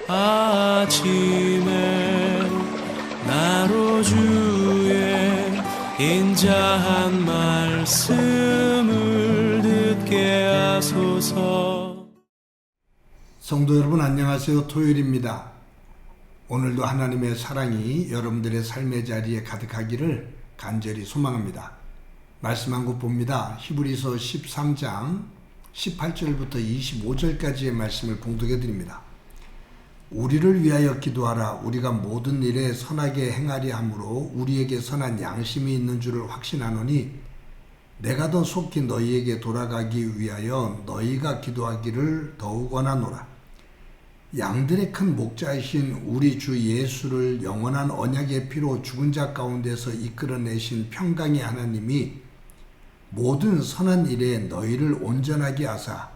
아침에 나로 주의 인자한 말씀을 듣게 하소서. 성도 여러분 안녕하세요. 토요일입니다. 오늘도 하나님의 사랑이 여러분들의 삶의 자리에 가득하기를 간절히 소망합니다. 말씀 한 곳 봅니다. 히브리서 13장 18절부터 25절까지의 말씀을 봉독해 드립니다. 우리를 위하여 기도하라. 우리가 모든 일에 선하게 행하려 함으로 우리에게 선한 양심이 있는 줄을 확신하노니 내가 더 속히 너희에게 돌아가기 위하여 너희가 기도하기를 더욱 원하노라. 양들의 큰 목자이신 우리 주 예수를 영원한 언약의 피로 죽은 자 가운데서 이끌어내신 평강의 하나님이 모든 선한 일에 너희를 온전하게 하사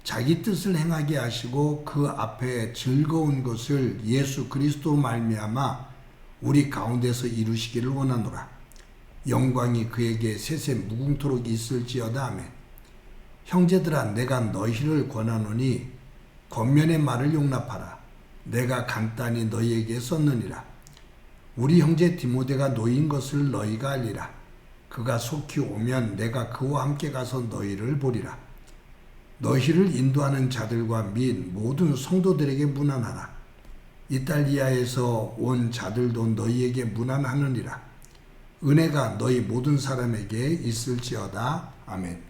자기 뜻을 행하게 하시고 그 앞에 즐거운 것을 예수 그리스도 말미암아 우리 가운데서 이루시기를 원하노라. 영광이 그에게 세세 무궁토록 있을지어다. 아멘. 형제들아, 내가 너희를 권하노니 겉면의 말을 용납하라. 내가 간단히 너희에게 썼느니라. 우리 형제 디모데가 노인 것을 너희가 알리라. 그가 속히 오면 내가 그와 함께 가서 너희를 보리라. 너희를 인도하는 자들과 및 모든 성도들에게 문안하라. 이탈리아에서 온 자들도 너희에게 문안하느니라. 은혜가 너희 모든 사람에게 있을지어다. 아멘.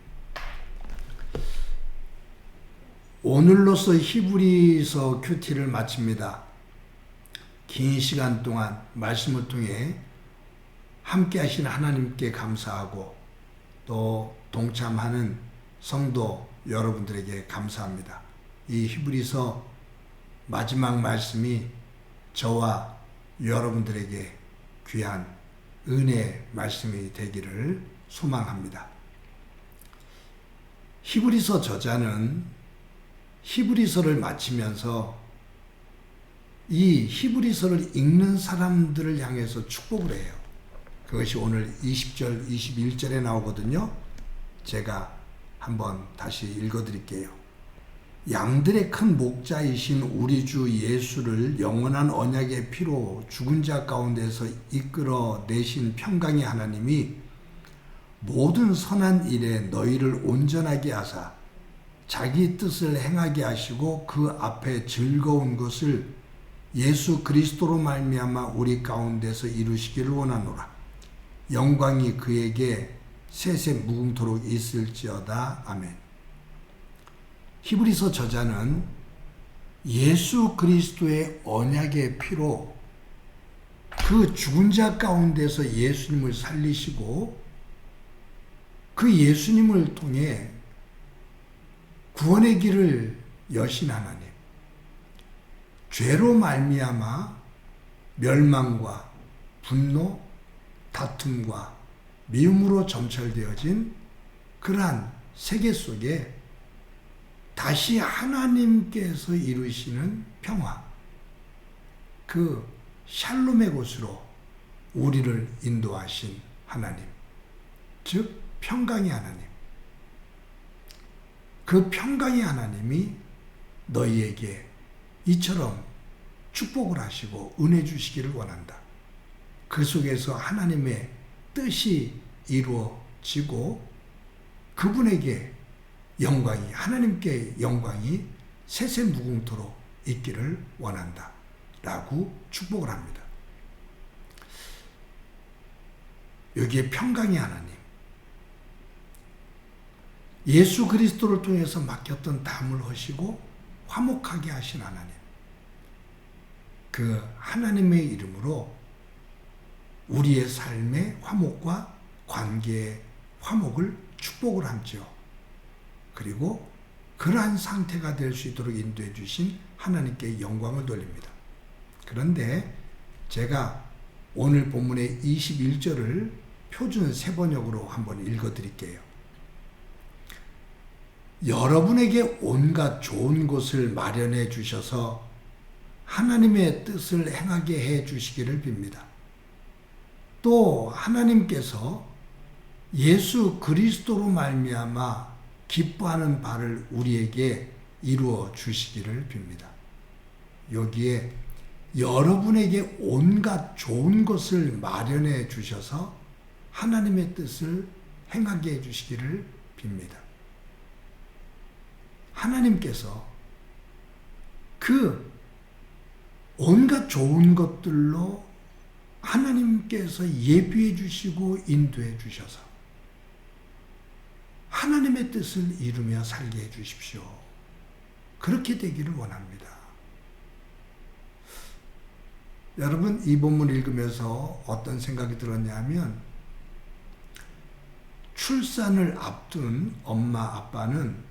오늘로써 히브리서 큐티를 마칩니다. 긴 시간 동안 말씀을 통해 함께 하신 하나님께 감사하고 또 동참하는 성도 여러분들에게 감사합니다. 이 히브리서 마지막 말씀이 저와 여러분들에게 귀한 은혜의 말씀이 되기를 소망합니다. 히브리서 저자는 히브리서를 마치면서 이 히브리서를 읽는 사람들을 향해서 축복을 해요. 그것이 오늘 20절, 21절에 나오거든요. 제가 한번 다시 읽어드릴게요. 양들의 큰 목자이신 우리 주 예수를 영원한 언약의 피로 죽은 자 가운데서 이끌어내신 평강의 하나님이 모든 선한 일에 너희를 온전하게 하사 자기 뜻을 행하게 하시고 그 앞에 즐거운 것을 예수 그리스도로 말미암아 우리 가운데서 이루시기를 원하노라. 영광이 그에게 세세 무궁토록 있을지어다. 아멘. 히브리서 저자는 예수 그리스도의 언약의 피로 그 죽은 자 가운데서 예수님을 살리시고 그 예수님을 통해 구원의 길을 여신 하나님, 죄로 말미암아 멸망과 분노, 다툼과 미움으로 점철되어진 그러한 세계 속에 다시 하나님께서 이루시는 평화, 그 샬롬의 곳으로 우리를 인도하신 하나님, 즉 평강의 하나님, 그 평강의 하나님이 너희에게 이처럼 축복을 하시고 은혜 주시기를 원한다. 그 속에서 하나님의 뜻이 이루어지고 그분에게 영광이, 하나님께 영광이 세세 무궁토록 있기를 원한다 라고 축복을 합니다. 여기에 평강의 하나님, 예수 그리스도를 통해서 맡겼던 담을 허시고 화목하게 하신 하나님, 그 하나님의 이름으로 우리의 삶의 화목과 관계의 화목을 축복을 함죠. 그리고 그러한 상태가 될 수 있도록 인도해 주신 하나님께 영광을 돌립니다. 그런데 제가 오늘 본문의 21절을 표준 세번역으로 한번 읽어드릴게요. 여러분에게 온갖 좋은 곳을 마련해 주셔서 하나님의 뜻을 행하게 해 주시기를 빕니다. 또 하나님께서 예수 그리스도로 말미암아 기뻐하는 바를 우리에게 이루어 주시기를 빕니다. 여기에 여러분에게 온갖 좋은 것을 마련해 주셔서 하나님의 뜻을 행하게 해 주시기를 빕니다. 하나님께서 그 온갖 좋은 것들로 하나님께서 예비해 주시고 인도해 주셔서 하나님의 뜻을 이루며 살게 해 주십시오. 그렇게 되기를 원합니다. 여러분, 이 본문 읽으면서 어떤 생각이 들었냐면, 출산을 앞둔 엄마 아빠는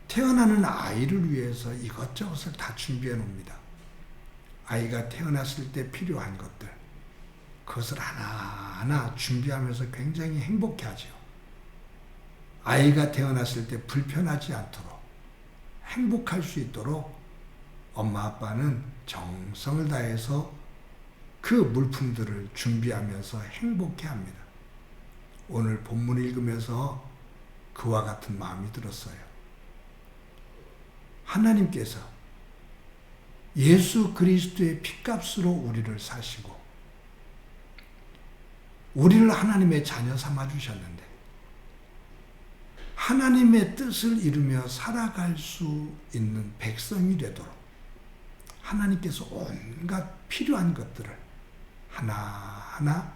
태어나는 아이를 위해서 이것저것을 다 준비해 놓습니다. 아이가 태어났을 때 필요한 것들, 그것을 하나하나 준비하면서 굉장히 행복해하죠. 아이가 태어났을 때 불편하지 않도록 행복할 수 있도록 엄마 아빠는 정성을 다해서 그 물품들을 준비하면서 행복해합니다. 오늘 본문 읽으면서 그와 같은 마음이 들었어요. 하나님께서 예수 그리스도의 피값으로 우리를 사시고 우리를 하나님의 자녀 삼아 주셨는데 하나님의 뜻을 이루며 살아갈 수 있는 백성이 되도록 하나님께서 온갖 필요한 것들을 하나하나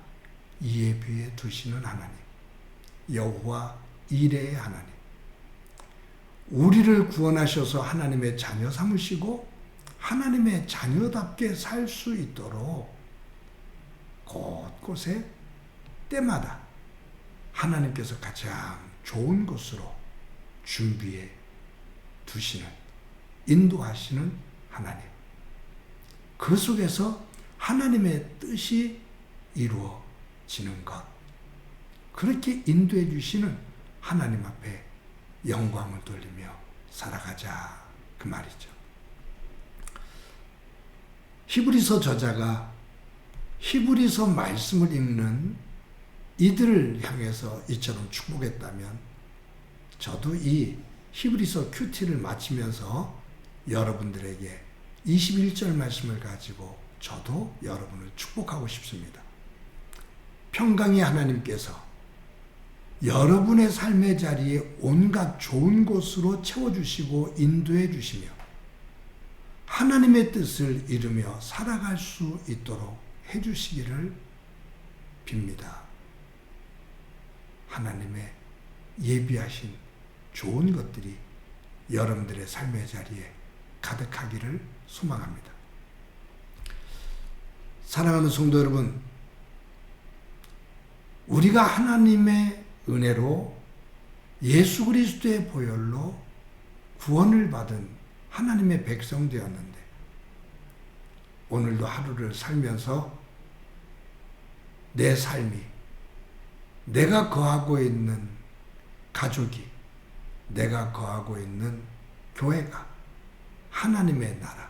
예비해 두시는 하나님, 여호와 이레의 하나님, 우리를 구원하셔서 하나님의 자녀 삼으시고 하나님의 자녀답게 살 수 있도록 곳곳에 때마다 하나님께서 가장 좋은 것으로 준비해 두시는, 인도하시는 하나님, 그 속에서 하나님의 뜻이 이루어지는 것, 그렇게 인도해 주시는 하나님 앞에 영광을 돌리며 살아가자, 그 말이죠. 히브리서 저자가 히브리서 말씀을 읽는 이들을 향해서 이처럼 축복했다면 저도 이 히브리서 큐티를 마치면서 여러분들에게 21절 말씀을 가지고 저도 여러분을 축복하고 싶습니다. 평강의 하나님께서 여러분의 삶의 자리에 온갖 좋은 곳으로 채워주시고 인도해 주시며 하나님의 뜻을 이루며 살아갈 수 있도록 해주시기를 빕니다. 하나님의 예비하신 좋은 것들이 여러분들의 삶의 자리에 가득하기를 소망합니다. 사랑하는 성도 여러분, 우리가 하나님의 은혜로 예수 그리스도의 보혈로 구원을 받은 하나님의 백성 되었는데 오늘도 하루를 살면서 내 삶이, 내가 거하고 있는 가족이, 내가 거하고 있는 교회가 하나님의 나라,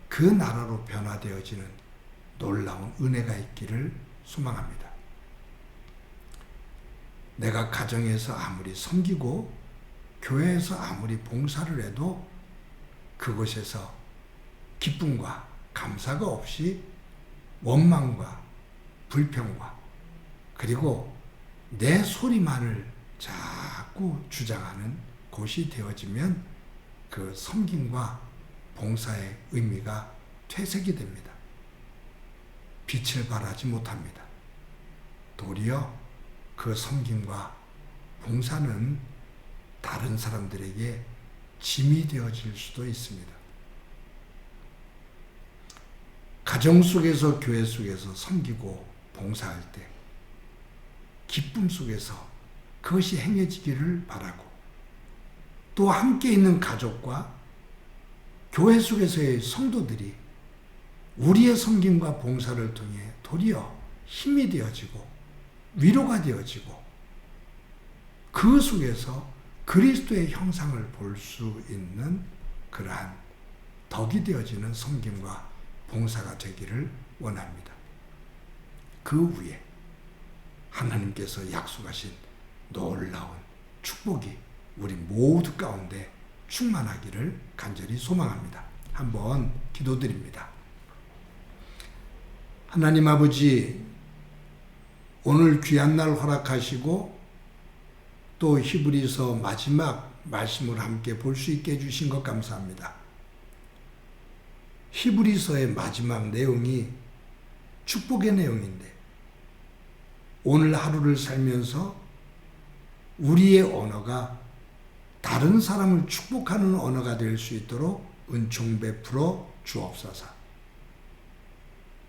그 나라로 변화되어지는 놀라운 은혜가 있기를 소망합니다. 내가 가정에서 아무리 섬기고 교회에서 아무리 봉사를 해도 그곳에서 기쁨과 감사가 없이 원망과 불평과 그리고 내 소리만을 자꾸 주장하는 곳이 되어지면 그 섬김과 봉사의 의미가 퇴색이 됩니다. 빛을 발하지 못합니다. 도리어 그 섬김과 봉사는 다른 사람들에게 짐이 되어질 수도 있습니다. 가정 속에서, 교회 속에서 섬기고 봉사할 때 기쁨 속에서 그것이 행해지기를 바라고, 또 함께 있는 가족과 교회 속에서의 성도들이 우리의 섬김과 봉사를 통해 도리어 힘이 되어지고 위로가 되어지고 그 속에서 그리스도의 형상을 볼 수 있는 그러한 덕이 되어지는 섬김과 봉사가 되기를 원합니다. 그 위에 하나님께서 약속하신 놀라운 축복이 우리 모두 가운데 충만하기를 간절히 소망합니다. 한번 기도드립니다. 하나님 아버지, 오늘 귀한 날 허락하시고 또 히브리서 마지막 말씀을 함께 볼 수 있게 해주신 것 감사합니다. 히브리서의 마지막 내용이 축복의 내용인데 오늘 하루를 살면서 우리의 언어가 다른 사람을 축복하는 언어가 될 수 있도록 은총 베풀어 주옵소서.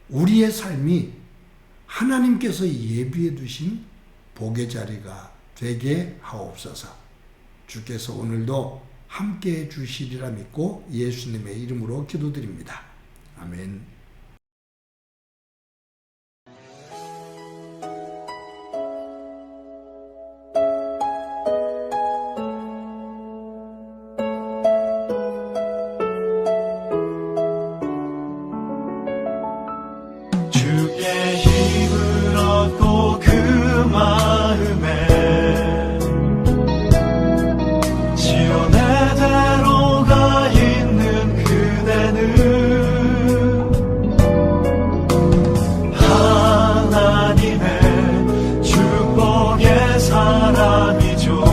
우리의 삶이 하나님께서 예비해 두신 복의 자리가 되게 하옵소서. 주께서 오늘도 함께해 주시리라 믿고 예수님의 이름으로 기도드립니다. 아멘. 주께 힘을 얻고 그 마음에 지원의 대로가 있는 그대는 하나님의 축복의 사람이죠.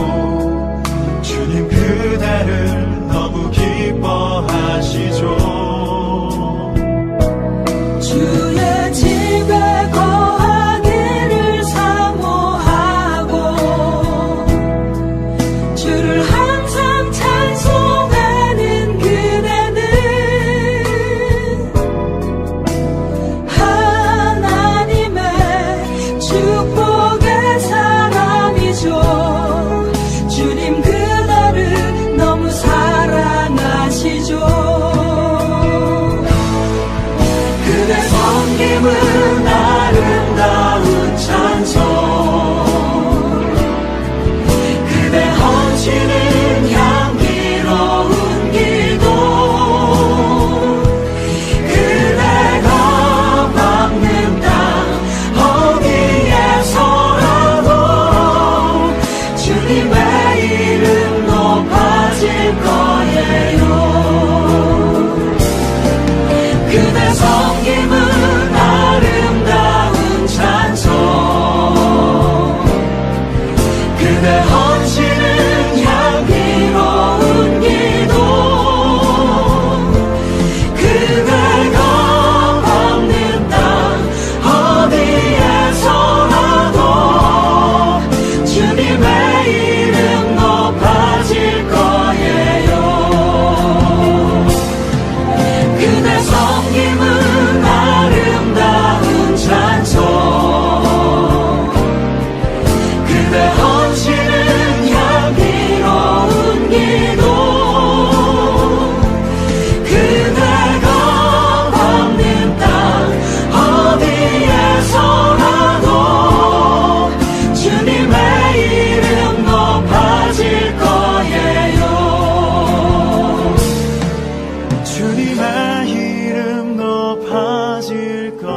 주님 그대를 너무 기뻐하시죠. 주의 집에 거하기를 사모하고 주를 항상 찬송하는 그대는 하나님의 축복의 사람이죠. 주님 그대를 너무 사랑하시죠. 그대 섬김은 아름다운 찬송, 그대 헌신은 향기로운 기도, 그대가 밟는 땅 어디에서라도 주님의 이름 높아질 거예요. 그대 섬김은 아름다운 찬송, 그대 헌신은 향기로운 기도, 그대가 밟는 땅 어디에서라도 주님의 이름 높아질 거예요. 그대 섬김은 아름다운 찬송, 그대 헌신은 향기로운 기도, 그대가 밟는 땅 어디에서라도 주님의 이름 높아질 거예요. 주님의 이름 높아질 거예요.